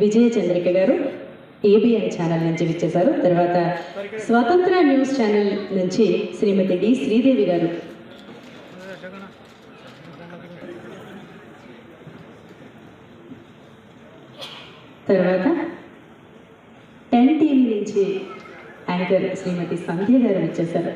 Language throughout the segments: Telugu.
విజయ చంద్రిక గారు ఏబిఎన్ ఛానల్ నుంచి విచ్చేశారు. తర్వాత స్వతంత్ర న్యూస్ ఛానల్ నుంచి శ్రీమతి డి శ్రీదేవి గారు, తర్వాత 10 టీవీ నుంచి యాంకర్ శ్రీమతి సంధ్య గారు విచ్చేశారు.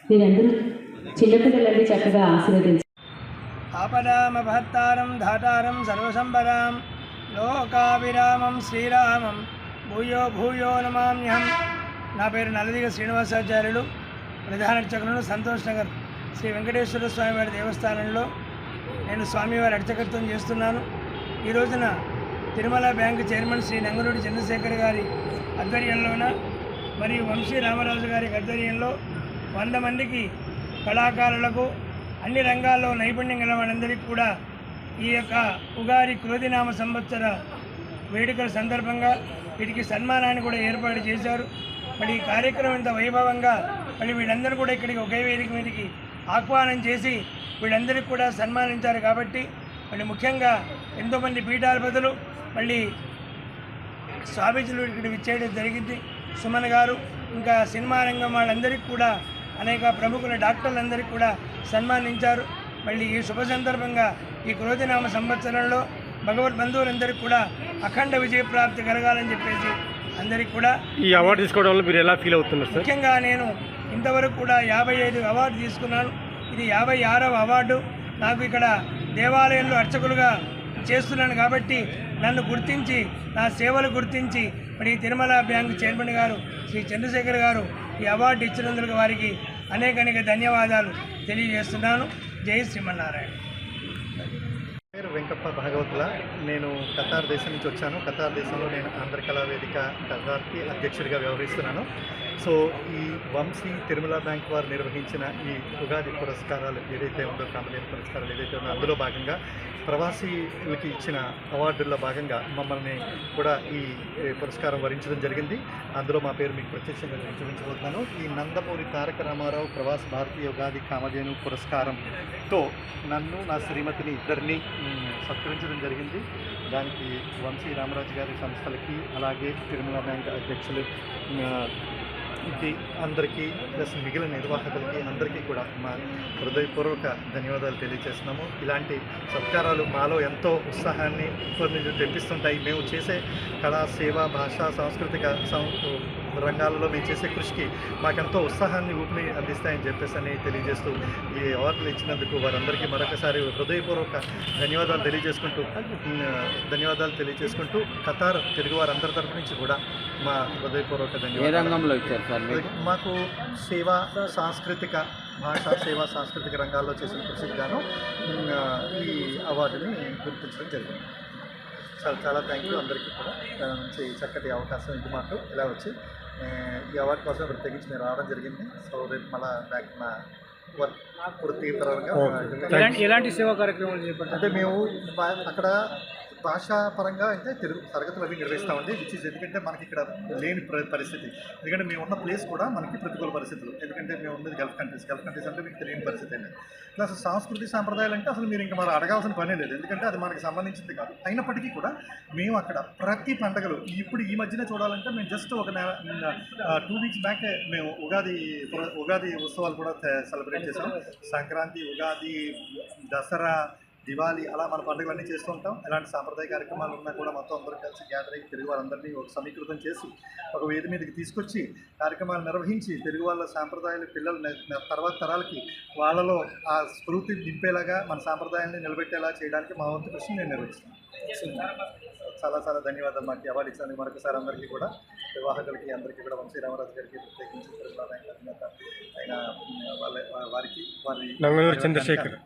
మీరందరూ చిన్నపిల్లలండి చక్కగా ఆశీర్వదించారు. ఆపదామభర్తారం ధాతారం సర్వసంపదాం లోకావిరామం శ్రీరామం భూయో భూయో నమామ్యహం. నా పేరు నల్లదిగ శ్రీనివాసాచార్యులు, ప్రధాన అర్చకులను సంతోష్ నగర్ శ్రీ వెంకటేశ్వర స్వామివారి దేవస్థానంలో నేను స్వామివారి అర్చకత్వం చేస్తున్నాను. ఈ రోజున తిరుమల బ్యాంకు చైర్మన్ శ్రీ నంగునూరి చంద్రశేఖర్ గారి ఆధ్వర్యంలోన మరియు వంశీ రామరాజు గారి ఆధ్వర్యంలో 100 మందికి కళాకారులకు అన్ని రంగాల్లో నైపుణ్యం గల వాళ్ళందరికీ కూడా ఈ యొక్క ఉగాది క్రోధినామ సంవత్సర వేడుకల సందర్భంగా వీటికి సన్మానాన్ని కూడా ఏర్పాటు చేశారు. మరి ఈ కార్యక్రమం ఇంత వైభవంగా మళ్ళీ వీళ్ళందరూ కూడా ఇక్కడికి ఒకే వేదిక మీదకి ఆహ్వానం చేసి వీళ్ళందరికీ కూడా సన్మానించారు. కాబట్టి మళ్ళీ ముఖ్యంగా ఎంతోమంది పీఠాధిపతులు మళ్ళీ స్వామీజీలు ఇక్కడ విచ్చేయడం జరిగింది. సుమన్ గారు ఇంకా సినిమా రంగం వాళ్ళందరికీ కూడా అనేక ప్రముఖుల డాక్టర్లందరికీ కూడా సన్మానించారు. మళ్ళీ ఈ శుభ సందర్భంగా ఈ క్రోధినామ సంవత్సరంలో భగవద్ బంధువులందరికీ కూడా అఖండ విజయప్రాప్తి కలగాలని చెప్పేసి అందరికీ కూడా ఈ అవార్డు తీసుకోవడం వల్ల మీరు ఎలా ఫీల్ అవుతున్నారు సార్? ముఖ్యంగా నేను ఇంతవరకు కూడా 55 అవార్డు తీసుకున్నాను. ఇది 56వ అవార్డు. నాకు ఇక్కడ దేవాలయంలో అర్చకులుగా చేస్తున్నాను కాబట్టి నన్ను గుర్తించి నా సేవలు గుర్తించి మరి తిరుమల బ్యాంకు చైర్మన్ గారు శ్రీ చంద్రశేఖర్ గారు ఈ అవార్డు ఇచ్చినందుకు వారికి అనేక ధన్యవాదాలు తెలియజేస్తున్నాను. జై శ్రీమన్నారాయణ. పేరు వెంకప్ప భాగవతుల. నేను ఖతార్ దేశం నుంచి వచ్చాను. ఖతార్ దేశంలో నేను ఆంధ్ర కళా వేదిక ఖతార్కి అధ్యక్షుడిగా వ్యవహరిస్తున్నాను. సో ఈ వంశీ తిరుమల బ్యాంక్ వారు నిర్వహించిన ఈ ఉగాది పురస్కారాలు ఏదైతే ఉందో, కామధేను పురస్కారాలు ఏదైతే ఉందో, అందులో భాగంగా ప్రవాసీలకి ఇచ్చిన అవార్డుల్లో భాగంగా మమ్మల్ని కూడా ఈ పురస్కారం వరించడం జరిగింది. అందులో మా పేరు మీకు ప్రత్యక్షంగా చూపించబోతున్నాను. ఈ నందమూరి తారక రామారావు ప్రవాస భారతీయ ఉగాది కామధేను పురస్కారంతో నన్ను, నా శ్రీమతిని ఇద్దరిని సత్కరించడం జరిగింది. దానికి వంశీ రామరాజు గారి సంస్థలకి, అలాగే తిరుమల బ్యాంక్ అధ్యక్షులు అందరికీ ప్లస్ మిగిలిన నిర్వాహకులకి అందరికీ కూడా మా హృదయపూర్వక ధన్యవాదాలు తెలియజేస్తున్నాము. ఇలాంటి సత్కారాలు మాలో ఎంతో ఉత్సాహాన్ని తెప్పిస్తుంటాయి. మేము చేసే కళా, సేవ, భాష, సాంస్కృతిక రంగాలలో మేము చేసే కృషికి మాకెంతో ఉత్సాహాన్ని ఊపిని అందిస్తాయని చెప్పేసి తెలియజేస్తూ ఈ అవార్డులు ఇచ్చినందుకు వారందరికీ మరొకసారి హృదయపూర్వక ధన్యవాదాలు తెలియజేసుకుంటూ ఖతార్ తెలుగు వారందరి తరపు నుంచి కూడా మా హృదయపూర్వక ధన్యవాదాలు. మాకు సేవ, సాంస్కృతిక భాష, సేవా సాంస్కృతిక రంగాల్లో చేసిన కృషికి గాను ఈ అవార్డుని గుర్తించడం జరిగింది. చాలా థ్యాంక్ యూ అందరికీ కూడా. మంచి చక్కటి అవకాశం ఇది మాకు ఇలా వచ్చి ఈ అవార్డు కోసం ప్రత్యేకించి నేను రావడం జరిగింది. సో రేపు మళ్ళీ బ్యాక్ నా వర్క్ పూర్తిపరంగా ఎలాంటి సేవా కార్యక్రమాలు చేపట్టారు అంటే మేము అక్కడ భాషాపరంగా అయితే తరగతులు అవి నిర్వహిస్తామండి. ఎందుకంటే మనకి ఇక్కడ లేని పరిస్థితి, ఎందుకంటే మేము ఉన్న ప్లేస్ కూడా మనకి ప్రతికూల పరిస్థితులు. ఎందుకంటే మేము ఉన్నది గల్ఫ్ కంట్రీస్ అంటే మీకు తెలియని పరిస్థితి అండి. ప్లస్ సాంస్కృతిక సాంప్రదాయాలు అంటే అసలు మీరు ఇంకా మరి అడగాల్సిన పనే లేదు, ఎందుకంటే అది మనకి సంబంధించింది కాదు. అయినప్పటికీ కూడా మేము అక్కడ ప్రతి పండుగలు ఇప్పుడు ఈ మధ్యనే చూడాలంటే మేము జస్ట్ ఒక 2 వీక్స్ బ్యాక్ మేము ఉగాది ఉత్సవాలు కూడా సెలబ్రేట్ చేసాం. సంక్రాంతి, ఉగాది, దసరా, దివాళీ అలా మన పండుగలన్నీ చేస్తూ ఉంటాం. ఇలాంటి సాంప్రదాయ కార్యక్రమాలు ఉన్నా కూడా మొత్తం అందరూ కలిసి గ్యాదర్ అయ్యి తెలుగు వాళ్ళందరినీ ఒక సమీకృతం చేసి ఒక వేది మీదకి తీసుకొచ్చి కార్యక్రమాలు నిర్వహించి తెలుగు వాళ్ళ సాంప్రదాయాలు పిల్లలు తర్వాత తరాలకి వాళ్ళలో ఆ స్ఫూర్తి నింపేలాగా మన సాంప్రదాయాన్ని నిలబెట్టేలా చేయడానికి మా వంతు కృషి నేను నిర్వహిస్తాను. చాలా ధన్యవాదాలు మాకు అవార్డు ఇచ్చినందుకు మరొకసారి అందరికీ కూడా, నిర్వాహకులకి అందరికీ కూడా, వంశీ రామరాజు గారికి ప్రత్యేకించి తిరుమల బ్యాంక్ అధినేత అయిన వారికి నంగునూరి చంద్రశేఖర్